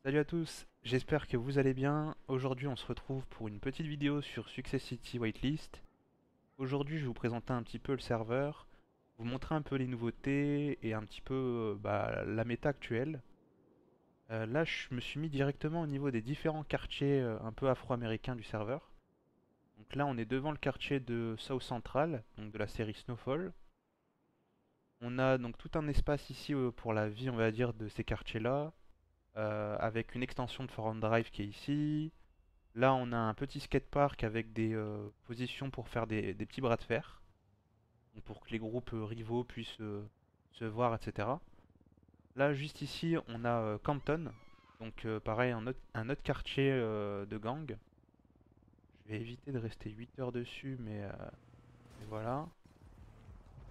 Salut à tous, j'espère que vous allez bien. Aujourd'hui on se retrouve pour une petite vidéo sur Success City Whitelist. Aujourd'hui je vais vous présenter un petit peu le serveur, vous montrer un peu les nouveautés et un petit peu la méta actuelle. Là je me suis mis directement au niveau des différents quartiers un peu afro-américains du serveur. Donc là on est devant le quartier de South Central, donc de la série Snowfall. On a donc tout un espace ici pour la vie on va dire de ces quartiers là, avec une extension de Forum Drive qui est ici. Là, on a un petit skatepark avec des positions pour faire des petits bras de fer, donc pour que les groupes rivaux puissent se voir, etc. Là, juste ici, on a Campton, donc pareil, un autre quartier de gang. Je vais éviter de rester 8 heures dessus, mais voilà.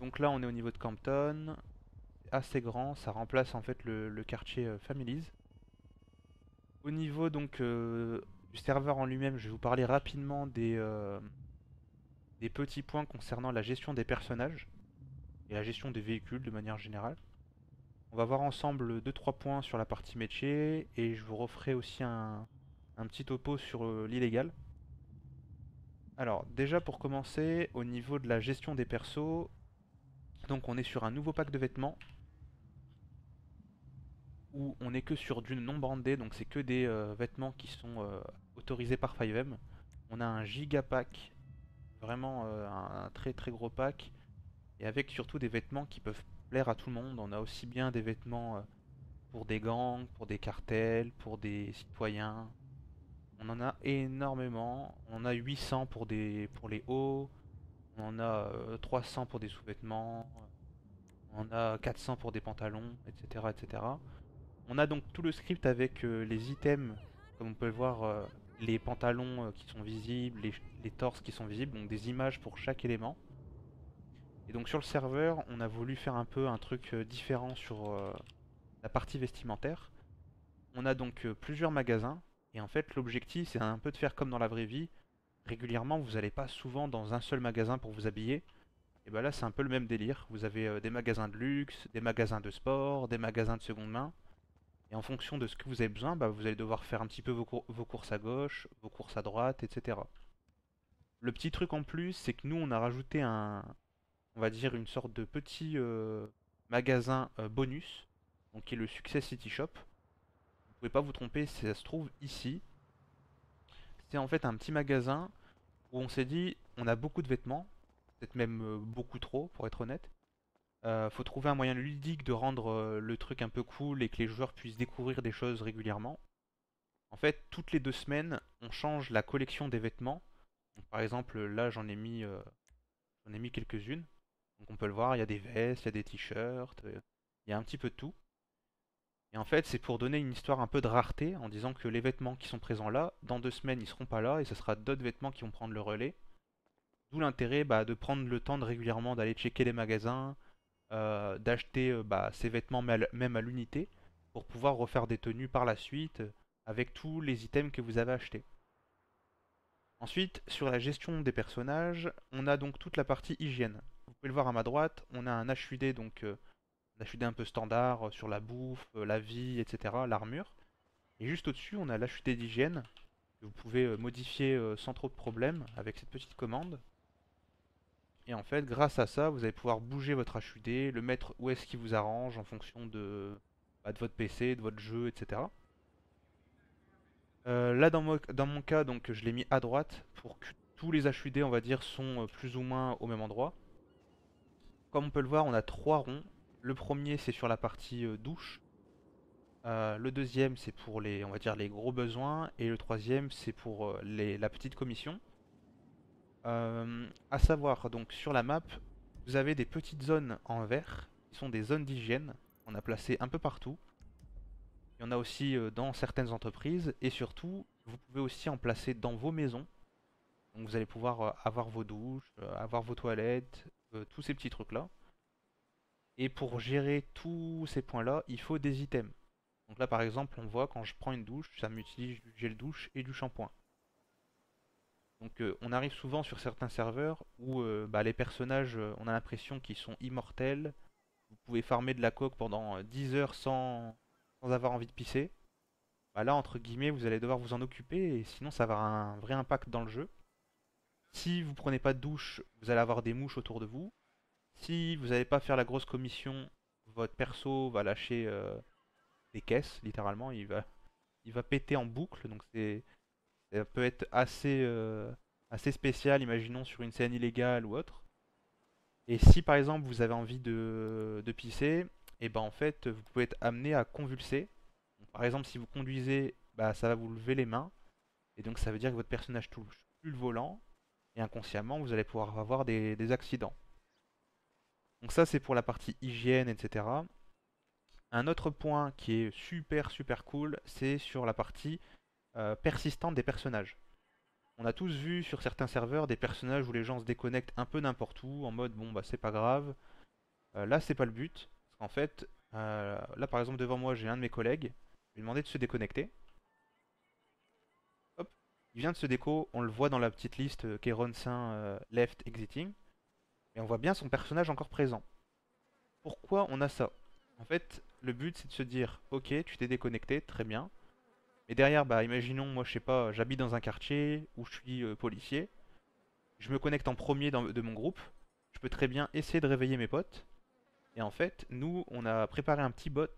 Donc là, on est au niveau de Campton, c'est assez grand, ça remplace en fait le quartier Families. Au niveau donc du serveur en lui-même, je vais vous parler rapidement des petits points concernant la gestion des personnages et la gestion des véhicules de manière générale. On va voir ensemble deux trois points sur la partie métier et je vous referai aussi un petit topo sur l'illégal. Alors déjà pour commencer, au niveau de la gestion des persos, donc on est sur un nouveau pack de vêtements où on est que sur du non brandé, donc c'est que des vêtements qui sont autorisés par 5M. On a un giga pack, vraiment un très très gros pack, et avec surtout des vêtements qui peuvent plaire à tout le monde. On a aussi bien des vêtements pour des gangs, pour des cartels, pour des citoyens. On en a énormément. On en a 800 pour les hauts. On en a 300 pour des sous-vêtements. On en a 400 pour des pantalons, etc., etc. On a donc tout le script avec les items, comme on peut le voir, les pantalons qui sont visibles, les torses qui sont visibles, donc des images pour chaque élément. Et donc sur le serveur, on a voulu faire un peu un truc différent sur la partie vestimentaire. On a donc plusieurs magasins, et en fait l'objectif c'est un peu de faire comme dans la vraie vie. Régulièrement, vous n'allez pas souvent dans un seul magasin pour vous habiller. Et ben là c'est un peu le même délire. Vous avez des magasins de luxe, des magasins de sport, des magasins de seconde main. Et en fonction de ce que vous avez besoin, bah, vous allez devoir faire un petit peu vos courses à gauche, vos courses à droite, etc. Le petit truc en plus, c'est que nous on a rajouté on va dire une sorte de petit magasin bonus, donc qui est le Success City Shop. Vous pouvez pas vous tromper, ça se trouve ici. C'est en fait un petit magasin où on s'est dit, on a beaucoup de vêtements, peut-être même beaucoup trop pour être honnête. Faut trouver un moyen ludique de rendre le truc un peu cool et que les joueurs puissent découvrir des choses régulièrement. En fait, toutes les 2 semaines, on change la collection des vêtements. Donc, par exemple, là, j'en ai mis quelques-unes. Donc, on peut le voir, il y a des vestes, il y a des t-shirts, il y a un petit peu de tout. Et en fait, c'est pour donner une histoire un peu de rareté en disant que les vêtements qui sont présents là, dans 2 semaines, ils seront pas là et ce sera d'autres vêtements qui vont prendre le relais. D'où l'intérêt de prendre le temps de régulièrement d'aller checker les magasins, d'acheter ces vêtements même à l'unité pour pouvoir refaire des tenues par la suite avec tous les items que vous avez achetés. Ensuite, sur la gestion des personnages, on a donc toute la partie hygiène. Vous pouvez le voir à ma droite, on a un HUD, donc un HUD un peu standard sur la bouffe, la vie, etc., l'armure. Et juste au-dessus, on a l'HUD d'hygiène que vous pouvez modifier sans trop de problème avec cette petite commande. Et en fait, grâce à ça, vous allez pouvoir bouger votre HUD, le mettre où est-ce qu'il vous arrange en fonction de votre PC, de votre jeu, etc. Là, dans mon cas, donc, je l'ai mis à droite pour que tous les HUD, on va dire, sont plus ou moins au même endroit. Comme on peut le voir, on a trois ronds. Le premier, c'est sur la partie douche. Le deuxième, c'est pour les, on va dire, les gros besoins. Et le troisième, c'est pour la petite commission. À savoir, donc, sur la map, vous avez des petites zones en vert qui sont des zones d'hygiène qu'on a placées un peu partout. Il y en a aussi dans certaines entreprises. Et surtout, vous pouvez aussi en placer dans vos maisons. Donc vous allez pouvoir avoir vos douches, avoir vos toilettes, tous ces petits trucs-là. Et pour gérer tous ces points-là, il faut des items. Donc là par exemple, on voit quand je prends une douche, ça m'utilise du gel douche et du shampoing. Donc on arrive souvent sur certains serveurs où les personnages, on a l'impression qu'ils sont immortels. Vous pouvez farmer de la coque pendant 10 heures sans avoir envie de pisser. bah là, entre guillemets, vous allez devoir vous en occuper et sinon ça va avoir un vrai impact dans le jeu. Si vous prenez pas de douche, vous allez avoir des mouches autour de vous. Si vous n'allez pas faire la grosse commission, votre perso va lâcher des caisses, littéralement. Il va péter en boucle, donc ça peut être assez spécial, imaginons sur une scène illégale ou autre. Et si par exemple vous avez envie de pisser, et ben en fait vous pouvez être amené à convulser. Donc, par exemple si vous conduisez, bah, ça va vous lever les mains, et donc ça veut dire que votre personnage touche plus le volant, et inconsciemment vous allez pouvoir avoir des accidents. Donc ça c'est pour la partie hygiène, etc. Un autre point qui est super super cool, c'est sur la partie persistante des personnages. On a tous vu sur certains serveurs des personnages où les gens se déconnectent un peu n'importe où, en mode bon bah c'est pas grave. Là c'est pas le but, parce qu'en fait, là par exemple devant moi j'ai un de mes collègues, je lui ai demandé de se déconnecter. Hop, il vient de se déco, on le voit dans la petite liste Keyron Saint left exiting, et on voit bien son personnage encore présent. Pourquoi on a ça? En fait, le but c'est de se dire ok tu t'es déconnecté, très bien. Mais derrière, bah imaginons moi je sais pas, j'habite dans un quartier où je suis policier. Je me connecte en premier de mon groupe. Je peux très bien essayer de réveiller mes potes. Et en fait, nous, on a préparé un petit bot.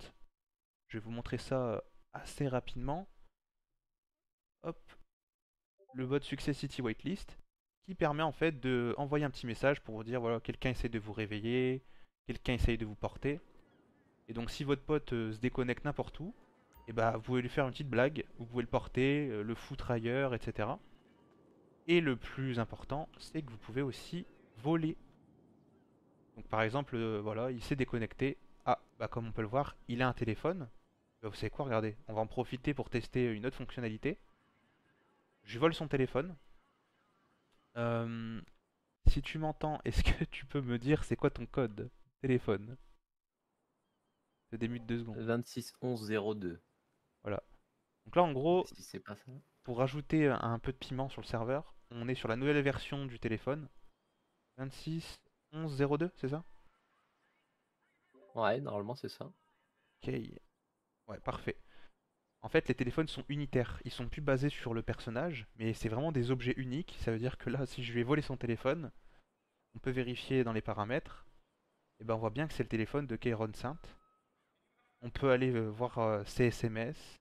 Je vais vous montrer ça assez rapidement. Hop, le bot Success City Whitelist, qui permet en fait de envoyer un petit message pour vous dire voilà, quelqu'un essaie de vous réveiller, quelqu'un essaye de vous porter. Et donc si votre pote se déconnecte n'importe où, et bah vous pouvez lui faire une petite blague, vous pouvez le porter, le foutre ailleurs, etc. Et le plus important, c'est que vous pouvez aussi voler. Donc par exemple, voilà, il s'est déconnecté. Ah, bah comme on peut le voir, il a un téléphone. Bah, vous savez quoi, regardez, on va en profiter pour tester une autre fonctionnalité. Je vole son téléphone. Euh, Si tu m'entends, est-ce que tu peux me dire c'est quoi ton code téléphone? C'est des minutes 2 secondes. 26 11 02. Voilà. Donc là, en gros, Si c'est pas ça. pour rajouter un peu de piment sur le serveur, on est sur la nouvelle version du téléphone. 26 11 02, c'est ça? Ouais, normalement c'est ça. Ok. Ouais, parfait. En fait, les téléphones sont unitaires. Ils sont plus basés sur le personnage, mais c'est vraiment des objets uniques. Ça veut dire que là, si je vais voler son téléphone, on peut vérifier dans les paramètres. Et ben, on voit bien que c'est le téléphone de Keyron Saint. On peut aller voir ses SMS.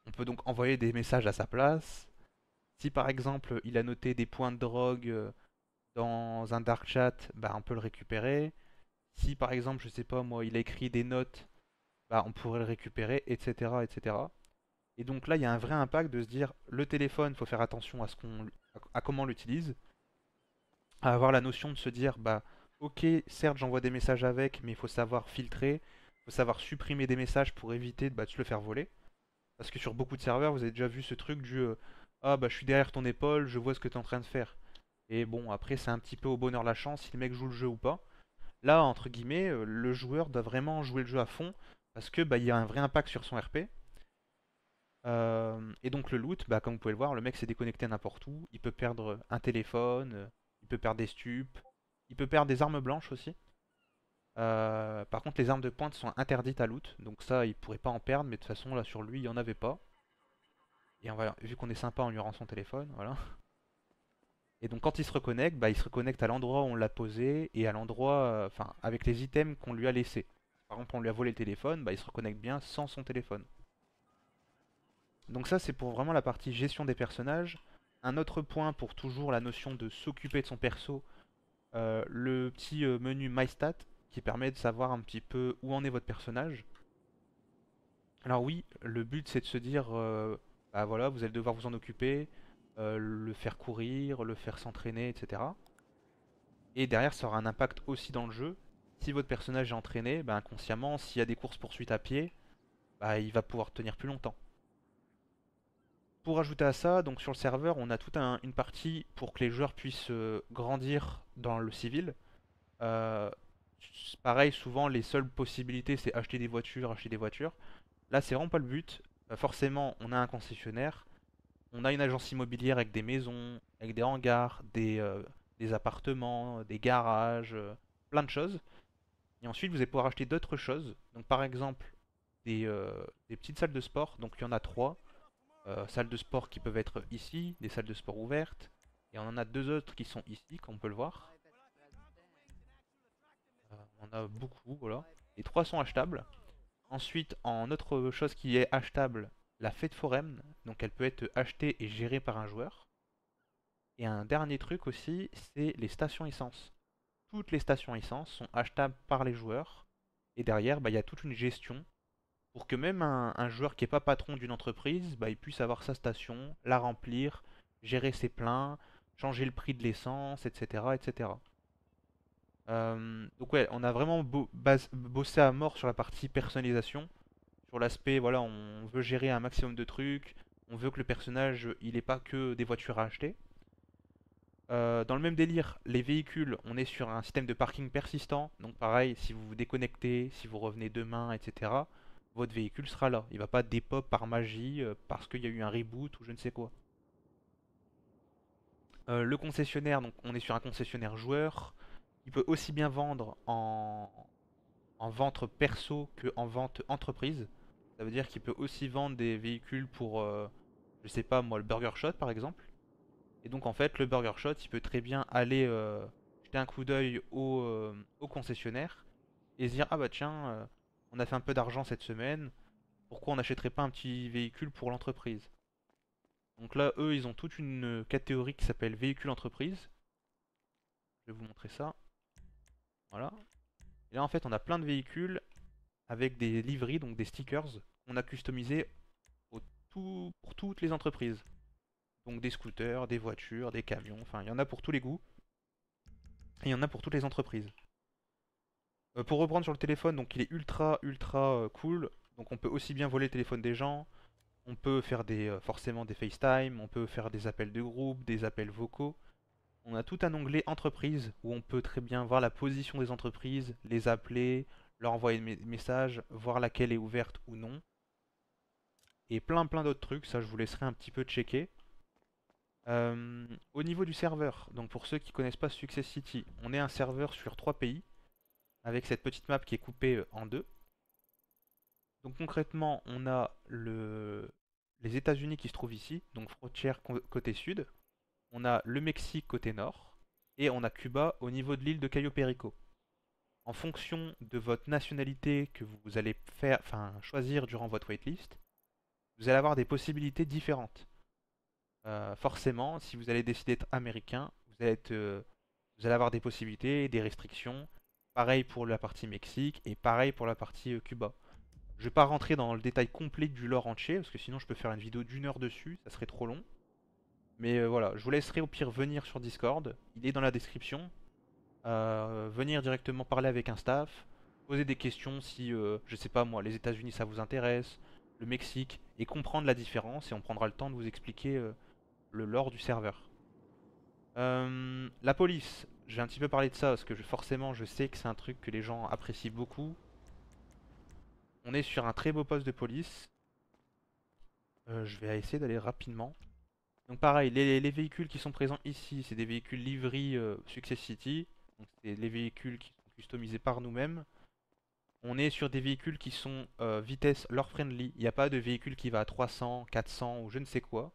On peut donc envoyer des messages à sa place. Si par exemple, il a noté des points de drogue dans un dark chat, bah, on peut le récupérer. Si par exemple, je sais pas moi, il a écrit des notes, bah, on pourrait le récupérer, etc., etc. Et donc là, il y a un vrai impact de se dire le téléphone, il faut faire attention à comment on l'utilise, à avoir la notion de se dire bah ok, certes j'envoie des messages avec, mais il faut savoir filtrer, il faut savoir supprimer des messages pour éviter de se le faire voler. Parce que sur beaucoup de serveurs, vous avez déjà vu ce truc du ah bah je suis derrière ton épaule, je vois ce que tu es en train de faire. Et bon, après c'est un petit peu au bonheur la chance si le mec joue le jeu ou pas. Là, entre guillemets, le joueur doit vraiment jouer le jeu à fond parce que bah il y a un vrai impact sur son RP. Et donc le loot, bah, comme vous pouvez le voir, le mec s'est déconnecté n'importe où. Il peut perdre un téléphone, il peut perdre des stupes, il peut perdre des armes blanches aussi. Par contre, les armes de pointe sont interdites à loot, donc ça, il pourrait pas en perdre, mais de toute façon, là sur lui, il y en avait pas. Et voilà, vu qu'on est sympa, on lui rend son téléphone, voilà. Et donc quand il se reconnecte, bah, il se reconnecte à l'endroit où on l'a posé et à l'endroit, enfin, avec les items qu'on lui a laissés. Par exemple, on lui a volé le téléphone, bah, il se reconnecte bien sans son téléphone. Donc ça c'est pour vraiment la partie gestion des personnages. Un autre point pour toujours la notion de s'occuper de son perso, le petit menu My Stat qui permet de savoir un petit peu où en est votre personnage. Alors oui, le but c'est de se dire, bah voilà, vous allez devoir vous en occuper, le faire courir, le faire s'entraîner, etc. Et derrière ça aura un impact aussi dans le jeu. Si votre personnage est entraîné, bah, inconsciemment, s'il y a des courses-poursuites à pied, bah, il va pouvoir tenir plus longtemps. Pour ajouter à ça, donc sur le serveur, on a toute une partie pour que les joueurs puissent grandir dans le civil. Euh, Pareil, souvent les seules possibilités c'est acheter des voitures, acheter des voitures. Là, c'est vraiment pas le but. Forcément, on a un concessionnaire, on a une agence immobilière avec des maisons, avec des hangars, des appartements, des garages, plein de choses. Et ensuite, vous allez pouvoir acheter d'autres choses. Donc, par exemple, des petites salles de sport. Donc il y en a trois. Salles de sport qui peuvent être ici, des salles de sport ouvertes. Et on en a deux autres qui sont ici, comme on peut le voir. On en a beaucoup, voilà. Les trois sont achetables. Ensuite, en autre chose qui est achetable, la fête foraine. Donc elle peut être achetée et gérée par un joueur. Et un dernier truc aussi, c'est les stations essence. Toutes les stations essence sont achetables par les joueurs. Et derrière, bah, il y a toute une gestion pour que même un joueur qui n'est pas patron d'une entreprise, bah, il puisse avoir sa station, la remplir, gérer ses pleins, changer le prix de l'essence, etc., etc. Donc ouais, on a vraiment bossé à mort sur la partie personnalisation, sur l'aspect, voilà, on veut gérer un maximum de trucs, on veut que le personnage, il n'ait pas que des voitures à acheter. Dans le même délire, les véhicules, on est sur un système de parking persistant. Donc pareil, si vous vous déconnectez, si vous revenez demain, etc., votre véhicule sera là. Il va pas dépop par magie parce qu'il y a eu un reboot ou je ne sais quoi. Le concessionnaire, donc on est sur un concessionnaire joueur. Il peut aussi bien vendre en vente perso que en vente entreprise. Ça veut dire qu'il peut aussi vendre des véhicules pour, je sais pas moi, le Burger Shot par exemple. Et donc en fait, le Burger Shot, il peut très bien aller jeter un coup d'œil au concessionnaire et se dire, ah bah tiens, on a fait un peu d'argent cette semaine, pourquoi on n'achèterait pas un petit véhicule pour l'entreprise? Donc là, eux, ils ont toute une catégorie qui s'appelle véhicule entreprise. Je vais vous montrer ça. Voilà. Et là, en fait, on a plein de véhicules avec des livrets, donc des stickers, qu'on a customisés pour toutes les entreprises. Donc des scooters, des voitures, des camions, enfin, il y en a pour tous les goûts. Et il y en a pour toutes les entreprises. Pour reprendre sur le téléphone, donc il est ultra cool. Donc on peut aussi bien voler le téléphone des gens. On peut faire forcément des FaceTime, on peut faire des appels de groupe, des appels vocaux. On a tout un onglet entreprise où on peut très bien voir la position des entreprises, les appeler, leur envoyer des messages, voir laquelle est ouverte ou non. Et plein d'autres trucs, ça je vous laisserai un petit peu checker. Au niveau du serveur, donc pour ceux qui connaissent pas Success City, on est un serveur sur 3 pays avec cette petite map qui est coupée en deux. Donc concrètement, on a les États-Unis qui se trouvent ici, donc frontière côté sud. On a le Mexique côté nord. Et on a Cuba au niveau de l'île de Cayo Perico. En fonction de votre nationalité que vous allez choisir durant votre waitlist, vous allez avoir des possibilités différentes. Forcément, si vous allez décider d'être américain, vous allez avoir des possibilités, des restrictions. Pareil pour la partie Mexique et pareil pour la partie Cuba. Je vais pas rentrer dans le détail complet du lore entier, parce que sinon je peux faire une vidéo d'1 heure dessus, ça serait trop long. Mais voilà, je vous laisserai au pire venir sur Discord, il est dans la description. Venir directement parler avec un staff, poser des questions si, je sais pas moi, les États-Unis ça vous intéresse, le Mexique, et comprendre la différence, et on prendra le temps de vous expliquer le lore du serveur. La police, je vais un petit peu parler de ça, parce que forcément je sais que c'est un truc que les gens apprécient beaucoup. On est sur un très beau poste de police. Je vais essayer d'aller rapidement. Donc pareil, les véhicules qui sont présents ici, c'est des véhicules livrés Success City. Donc c'est les véhicules qui sont customisés par nous-mêmes. On est sur des véhicules qui sont vitesse lore friendly. Il n'y a pas de véhicule qui va à 300, 400 ou je ne sais quoi.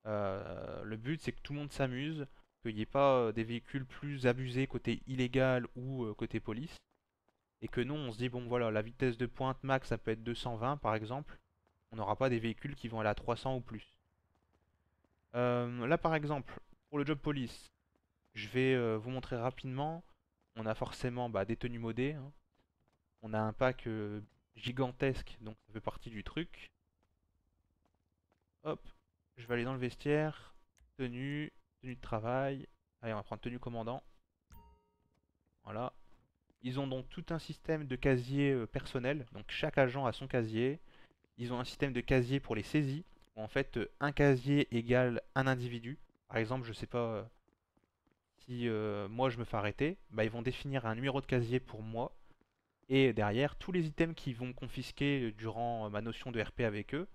Le but c'est que tout le monde s'amuse, qu'il n'y ait pas des véhicules plus abusés côté illégal ou côté police. Et que nous on se dit bon voilà, la vitesse de pointe max ça peut être 220 par exemple. On n'aura pas des véhicules qui vont aller à 300 ou plus. Là par exemple, pour le job police, je vais vous montrer rapidement. On a forcément des tenues modées, hein. On a un pack gigantesque, donc ça fait partie du truc. Hop, je vais aller dans le vestiaire. Tenue de travail. Allez, on va prendre tenue commandant. Voilà. Ils ont donc tout un système de casier personnel. Donc chaque agent a son casier. Ils ont un système de casier pour les saisies. Où en fait, un casier égale un individu. Par exemple, je sais pas si moi je me fais arrêter, ils vont définir un numéro de casier pour moi. Et derrière, tous les items qu'ils vont confisquer durant ma notion de RP avec eux,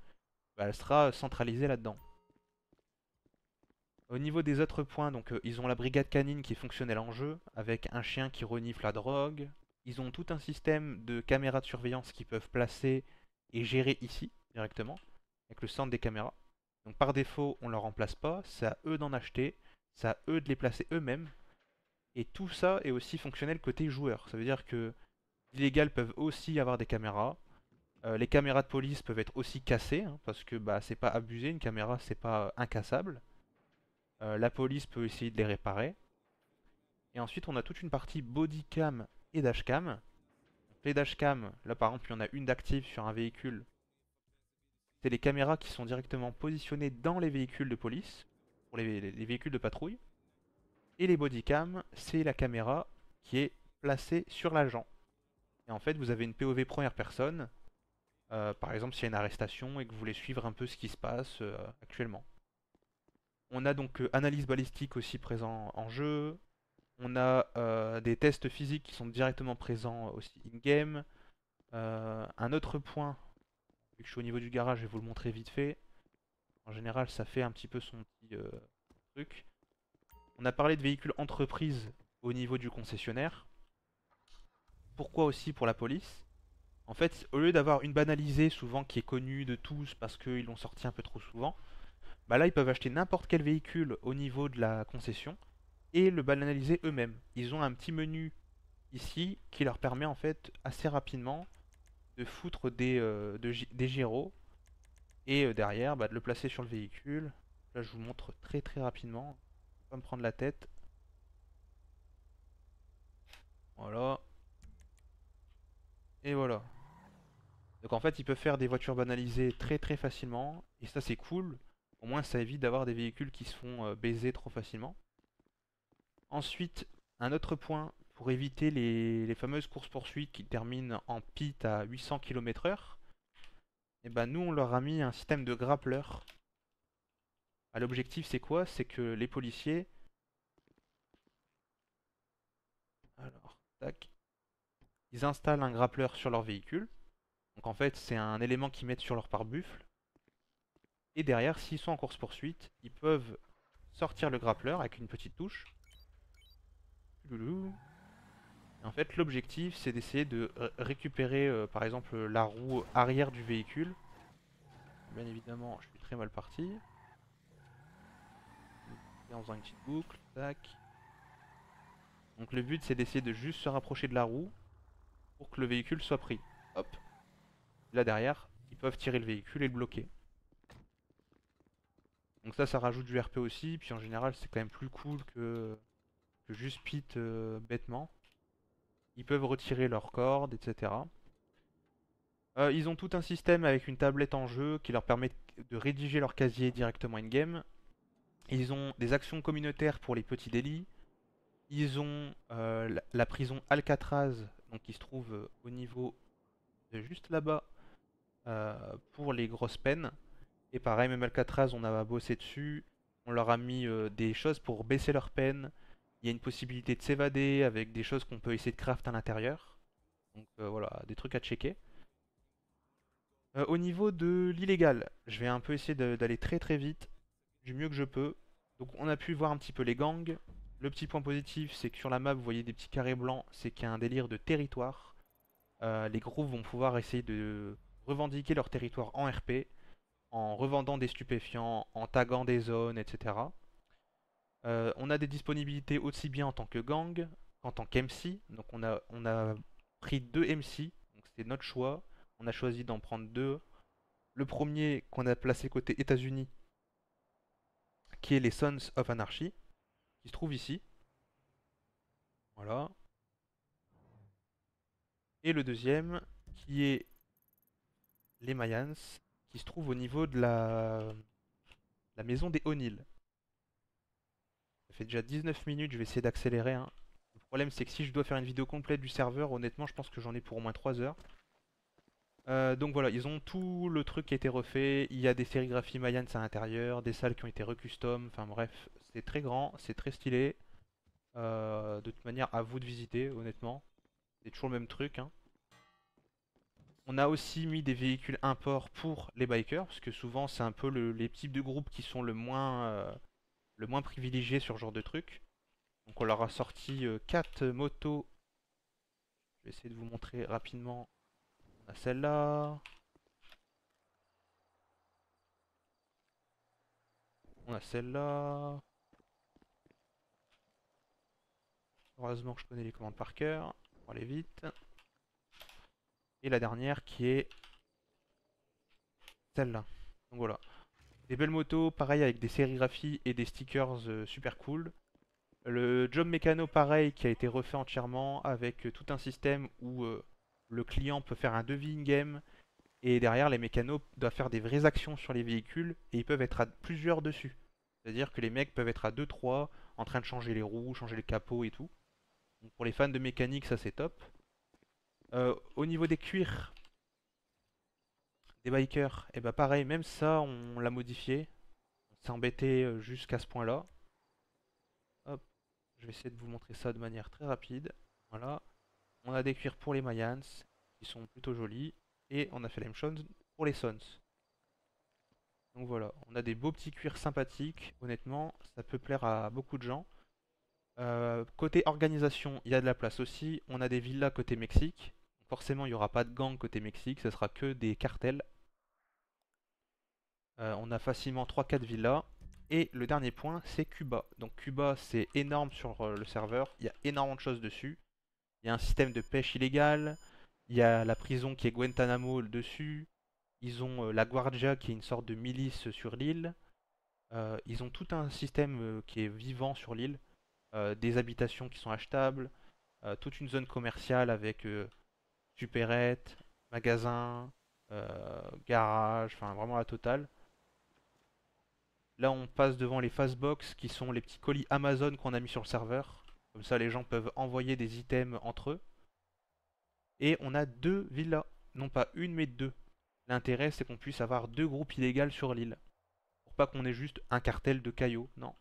elle sera centralisée là-dedans. Au niveau des autres points, donc ils ont la brigade canine qui est fonctionnelle en jeu, avec un chien qui renifle la drogue. Ils ont tout un système de caméras de surveillance qu'ils peuvent placer est géré ici, directement, avec le centre des caméras. Donc par défaut, on ne leur remplace pas, c'est à eux d'en acheter, c'est à eux de les placer eux-mêmes. Et tout ça est aussi fonctionnel côté joueur. Ça veut dire que les illégales peuvent aussi avoir des caméras. Les caméras de police peuvent être aussi cassées, hein, parce que bah, c'est pas abusé, une caméra c'est pas incassable. La police peut essayer de les réparer. Et ensuite on a toute une partie bodycam et dashcam. Donc, les dashcam, là par exemple il y en a une d'active sur un véhicule. C'est les caméras qui sont directement positionnées dans les véhicules de police, pour les véhicules de patrouille. Et les bodycam, c'est la caméra qui est placée sur l'agent. Et en fait vous avez une POV première personne. Par exemple, s'il y a une arrestation et que vous voulez suivre un peu ce qui se passe actuellement. On a donc analyse balistique aussi présent en jeu. On a des tests physiques qui sont directement présents aussi in-game. Un autre point, vu que je suis au niveau du garage, je vais vous le montrer vite fait. En général, ça fait un petit peu son petit truc. On a parlé de véhicules entreprise au niveau du concessionnaire. Pourquoi aussi pour la police? En fait, au lieu d'avoir une banalisée souvent qui est connue de tous parce qu'ils l'ont sorti un peu trop souvent, bah là ils peuvent acheter n'importe quel véhicule au niveau de la concession et le banaliser eux-mêmes. Ils ont un petit menu ici qui leur permet en fait assez rapidement de foutre des gyros et derrière bah, de le placer sur le véhicule. Là je vous montre très très rapidement, pas me prendre la tête. Voilà. Et voilà. Donc en fait ils peuvent faire des voitures banalisées très très facilement et ça c'est cool. Au moins ça évite d'avoir des véhicules qui se font baiser trop facilement. Ensuite, un autre point pour éviter les fameuses courses-poursuites qui terminent en pit à 800 km/h, et ben nous on leur a mis un système de grappleur. L'objectif c'est quoi? C'est que les policiers, alors, tac, ils installent un grappleur sur leur véhicule. Donc en fait c'est un élément qu'ils mettent sur leur pare-buffle. Et derrière, s'ils sont en course-poursuite, ils peuvent sortir le grappleur avec une petite touche. Et en fait, l'objectif, c'est d'essayer de récupérer, par exemple, la roue arrière du véhicule. Bien évidemment, je suis très mal parti. Et en faisant une petite boucle, tac. Donc le but, c'est d'essayer de juste se rapprocher de la roue pour que le véhicule soit pris. Hop. Là derrière, ils peuvent tirer le véhicule et le bloquer. Donc ça rajoute du RP aussi. Puis en général, c'est quand même plus cool que juste pit bêtement. Ils peuvent retirer leurs cordes, etc. Ils ont tout un système avec une tablette en jeu qui leur permet de rédiger leur casier directement in-game. Ils ont des actions communautaires pour les petits délits. Ils ont la prison Alcatraz, donc qui se trouve au niveau de juste là-bas, pour les grosses peines. Et pareil, même Alcatraz, on a bossé dessus. On leur a mis des choses pour baisser leur peine. Il y a une possibilité de s'évader avec des choses qu'on peut essayer de craft à l'intérieur. Donc voilà, des trucs à checker. Au niveau de l'illégal, je vais un peu essayer d'aller très très vite, du mieux que je peux. Donc on a pu voir un petit peu les gangs. Le petit point positif, c'est que sur la map, vous voyez des petits carrés blancs, c'est qu'il y a un délire de territoire. Les groupes vont pouvoir essayer de revendiquer leur territoire en RP, en revendant des stupéfiants, en taguant des zones, etc. On a des disponibilités aussi bien en tant que gang qu'en tant qu'MC. Donc on a pris deux MC, donc c'était notre choix. On a choisi d'en prendre deux. Le premier qu'on a placé côté États-Unis, qui est les Sons of Anarchy, qui se trouve ici. Voilà. Et le deuxième, qui est les Mayans, qui se trouve au niveau de la maison des O'Neill. Ça fait déjà 19 minutes, je vais essayer d'accélérer, hein. Le problème, c'est que si je dois faire une vidéo complète du serveur, honnêtement, je pense que j'en ai pour au moins 3 heures. Donc voilà, ils ont tout le truc qui a été refait. Il y a des sérigraphies Mayans à l'intérieur, des salles qui ont été recustom. Enfin bref, c'est très grand, c'est très stylé. De toute manière, à vous de visiter, honnêtement. C'est toujours le même truc, hein. On a aussi mis des véhicules import pour les bikers, parce que souvent c'est un peu les types de groupes qui sont le moins privilégiés sur ce genre de truc. Donc on leur a sorti 4 motos. Je vais essayer de vous montrer rapidement. On a celle-là. On a celle-là. Heureusement que je connais les commandes par cœur. Pour aller vite. Et la dernière qui est celle-là. Donc voilà. Des belles motos, pareil avec des sérigraphies et des stickers super cool. Le job mécano, pareil, qui a été refait entièrement avec tout un système où le client peut faire un devis in-game et derrière les mécanos doivent faire des vraies actions sur les véhicules et ils peuvent être à plusieurs dessus. C'est-à-dire que les mecs peuvent être à deux trois en train de changer les roues, changer les capots et tout. Donc pour les fans de mécanique, ça c'est top. Au niveau des cuirs des bikers, et bah pareil, même ça on l'a modifié. On s'est embêté jusqu'à ce point-là. Hop, je vais essayer de vous montrer ça de manière très rapide. Voilà. On a des cuirs pour les Mayans, qui sont plutôt jolis. Et on a fait la même chose pour les Sons. Donc voilà, on a des beaux petits cuirs sympathiques. Honnêtement, ça peut plaire à beaucoup de gens. Côté organisation, il y a de la place aussi. On a des villas côté Mexique. Forcément, il n'y aura pas de gang côté Mexique, ce sera que des cartels. On a facilement 3-4 villas. Et le dernier point, c'est Cuba. Donc Cuba, c'est énorme sur le serveur. Il y a énormément de choses dessus. Il y a un système de pêche illégale. Il y a la prison qui est Guantanamo dessus. Ils ont la Guardia qui est une sorte de milice sur l'île. Ils ont tout un système qui est vivant sur l'île. Des habitations qui sont achetables. Toute une zone commerciale avec supérette, magasin, garage, enfin vraiment la totale. Là, on passe devant les Fastbox qui sont les petits colis Amazon qu'on a mis sur le serveur. Comme ça, les gens peuvent envoyer des items entre eux. Et on a deux villas. Non pas une, mais deux. L'intérêt, c'est qu'on puisse avoir deux groupes illégaux sur l'île. Pour pas qu'on ait juste un cartel de caillots. Non.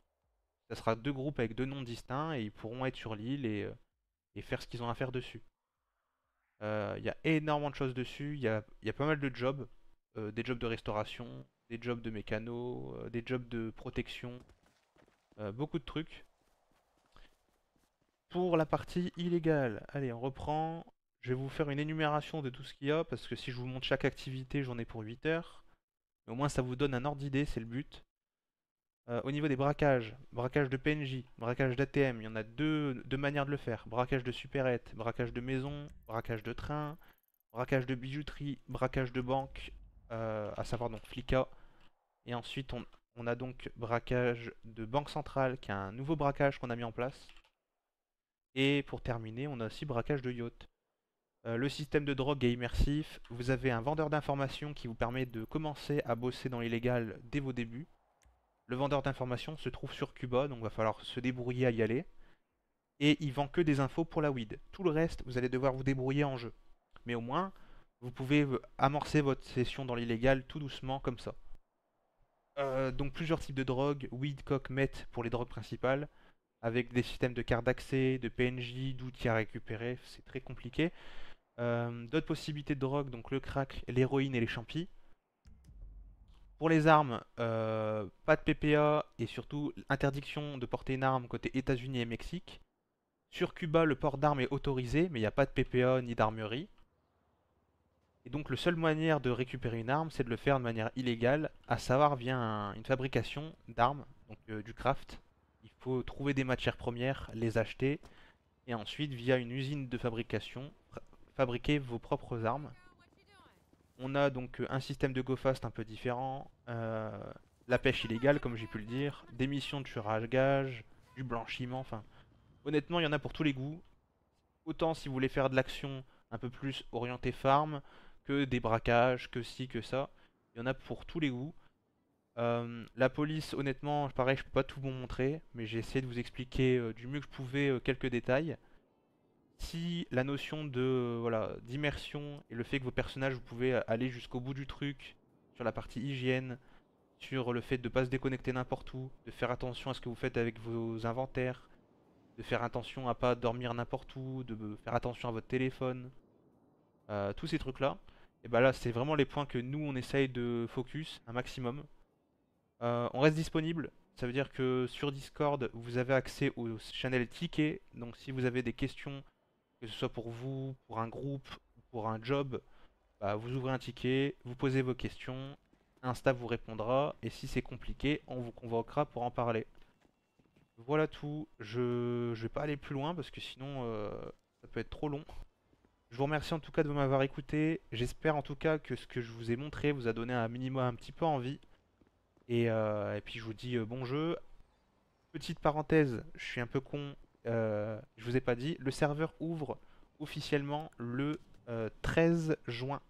Ça sera deux groupes avec deux noms distincts et ils pourront être sur l'île et faire ce qu'ils ont à faire dessus. Il y a énormément de choses dessus. Il y a pas mal de jobs. Des jobs de restauration, des jobs de mécano, des jobs de protection. Beaucoup de trucs. Pour la partie illégale, allez, on reprend. Je vais vous faire une énumération de tout ce qu'il y a, parce que si je vous montre chaque activité, j'en ai pour 8 heures. Mais au moins, ça vous donne un ordre d'idée, c'est le but. Au niveau des braquages, braquage de PNJ, braquage d'ATM, il y en a deux manières de le faire. Braquage de supérette, braquage de maison, braquage de train, braquage de bijouterie, braquage de banque, à savoir donc Flicka. Et ensuite, on a donc braquage de banque centrale, qui est un nouveau braquage qu'on a mis en place. Et pour terminer, on a aussi braquage de yacht. Le système de drogue est immersif. Vous avez un vendeur d'informations qui vous permet de commencer à bosser dans l'illégal dès vos débuts. Le vendeur d'informations se trouve sur Cuba, donc il va falloir se débrouiller à y aller. Et il vend que des infos pour la weed. Tout le reste, vous allez devoir vous débrouiller en jeu. Mais au moins, vous pouvez amorcer votre session dans l'illégal tout doucement comme ça. Donc plusieurs types de drogues, weed, coke, meth pour les drogues principales, avec des systèmes de cartes d'accès, de PNJ, d'outils à récupérer, c'est très compliqué. D'autres possibilités de drogue, donc le crack, l'héroïne et les champis. Pour les armes, pas de PPA et surtout interdiction de porter une arme côté États-Unis et Mexique. Sur Cuba, le port d'armes est autorisé, mais il n'y a pas de PPA ni d'armerie. Et donc, la seule manière de récupérer une arme, c'est de le faire de manière illégale, à savoir via une fabrication d'armes, donc du craft. Il faut trouver des matières premières, les acheter, et ensuite, via une usine de fabrication, fabriquer vos propres armes. On a donc un système de go fast un peu différent, la pêche illégale, comme j'ai pu le dire, des missions de tueur à gage, du blanchiment, enfin, honnêtement, il y en a pour tous les goûts. Autant si vous voulez faire de l'action un peu plus orientée farm, que des braquages, que ci, que ça. Il y en a pour tous les goûts. La police, honnêtement, pareil, je peux pas tout vous montrer, mais j'ai essayé de vous expliquer du mieux que je pouvais quelques détails. Si la notion de voilà d'immersion et le fait que vos personnages, vous pouvez aller jusqu'au bout du truc, sur la partie hygiène, sur le fait de ne pas se déconnecter n'importe où, de faire attention à ce que vous faites avec vos inventaires, de faire attention à pas dormir n'importe où, de faire attention à votre téléphone, tous ces trucs-là, et bah là c'est vraiment les points que nous on essaye de focus un maximum. On reste disponible, ça veut dire que sur Discord vous avez accès au channel ticket, donc si vous avez des questions, que ce soit pour vous, pour un groupe, ou pour un job, bah, vous ouvrez un ticket, vous posez vos questions, Insta vous répondra, et si c'est compliqué, on vous convoquera pour en parler. Voilà tout, je vais pas aller plus loin parce que sinon ça peut être trop long. Je vous remercie en tout cas de m'avoir écouté. J'espère en tout cas que ce que je vous ai montré vous a donné un minimum un petit peu envie. Et puis je vous dis bon jeu. Petite parenthèse, je suis un peu con, je vous ai pas dit, le serveur ouvre officiellement le 13 juin.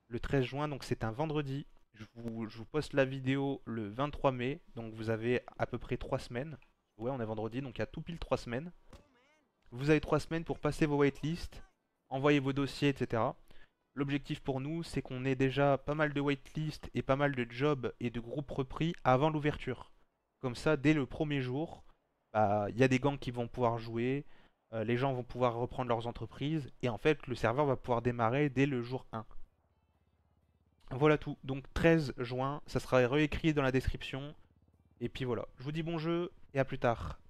Le 13 juin, donc c'est un vendredi. Je vous poste la vidéo le 23 mai, donc vous avez à peu près 3 semaines. Ouais, on est vendredi, donc il y a tout pile 3 semaines. Vous avez 3 semaines pour passer vos waitlists, envoyer vos dossiers, etc. L'objectif pour nous, c'est qu'on ait déjà pas mal de waitlists et pas mal de jobs et de groupes repris avant l'ouverture. Comme ça, dès le premier jour, bah, il y a des gangs qui vont pouvoir jouer, les gens vont pouvoir reprendre leurs entreprises, et en fait, le serveur va pouvoir démarrer dès le jour 1. Voilà tout. Donc 13 juin, ça sera réécrit dans la description. Et puis voilà. Je vous dis bon jeu et à plus tard.